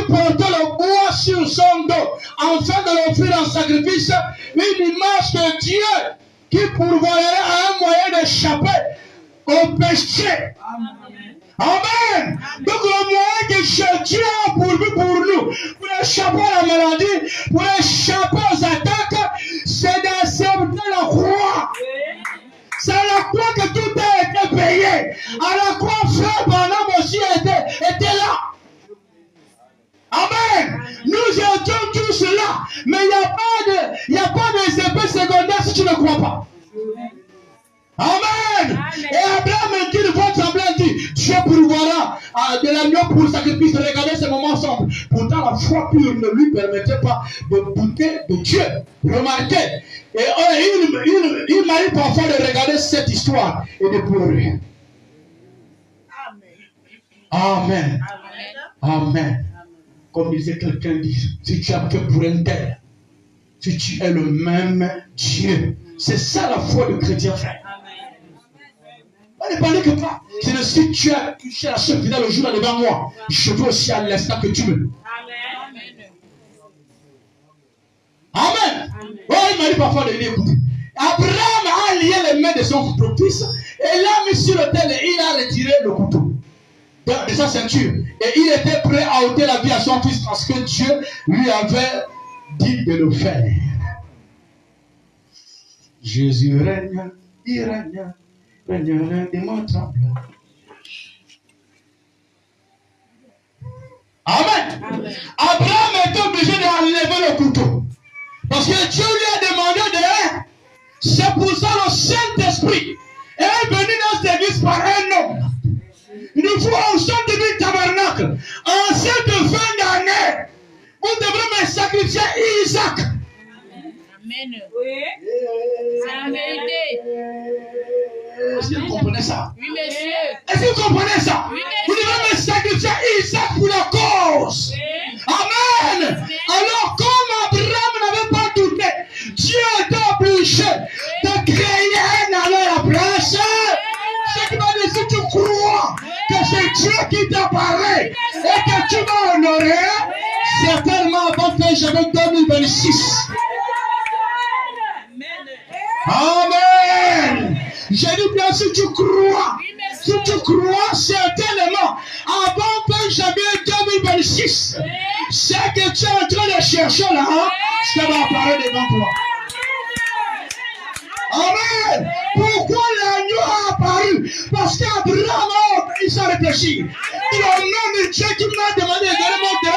portait le bois sur son dos, afin de l'offrir en sacrifice, une image de Dieu qui pourvoirait un moyen d'échapper au péché. Amen. Donc le moyen que Dieu a pourvu pour nous, pour échapper à la maladie, pour échapper aux attaques, c'est d'accepter la croix. C'est à la croix que tout a été payé. À la croix, frère Branham aussi était là. Amen. Nous étions tous là. Mais il n'y a pas des effets secondaires si tu ne crois pas. Amen. Et Abraham dit, votre Abraham dit, Dieu pourvoira de l'agneau pour le sacrifice. Regardez ce moment ensemble. Pourtant, la foi pure ne lui permettait pas de goûter de Dieu. Remarquez. Et il m'arrive parfois de regarder cette histoire et de pleurer. Amen. Amen. Comme disait quelqu'un, si tu as que pour un tel, si tu es le même Dieu. C'est ça la foi du chrétien, frère. On ne parle que pas. C'est le si tu as touché la chef finale le jour devant moi, je veux aussi à l'instant que tu me. Amen. Oh, il m'a dit parfois de venir écouter. Abraham a lié les mains de son propre-fils et l'a mis sur l'autel et il a retiré le couteau de sa ceinture. Et il était prêt à ôter la vie à son fils parce que Dieu lui avait dit de le faire. Jésus règne, il règne. Amen. Amen. Abraham est obligé d'enlever le couteau. Parce que Dieu lui a demandé de... C'est pour ça le Saint-Esprit est venu dans cette église par un homme. Il nous faut au sein du tabernacle. En cette fin d'année, vous devrez me sacrifier Isaac. Amen. Oui. Est-ce que vous comprenez ça? Oui, monsieur. Est-ce que vous comprenez ça? Oui, vous devez me sacrifier Isaac pour la cause. Oui. Amen. Oui. Alors, comme Abraham n'avait pas douté, Dieu était obligé de créer un à la place. Ce qui m'a dit, si tu crois que c'est Dieu qui t'apparaît et que tu vas honorer, certainement avant que j'avais 2026. Amen. J'ai dit bien si tu crois, certainement, avant que j'avais 2026, c'est que tu es en train de chercher là, ça va apparaître devant toi. Amen. Pourquoi l'agneau a apparu? Parce qu'Abraham, il s'est réfléchi. Il a même Dieu qui m'a demandé de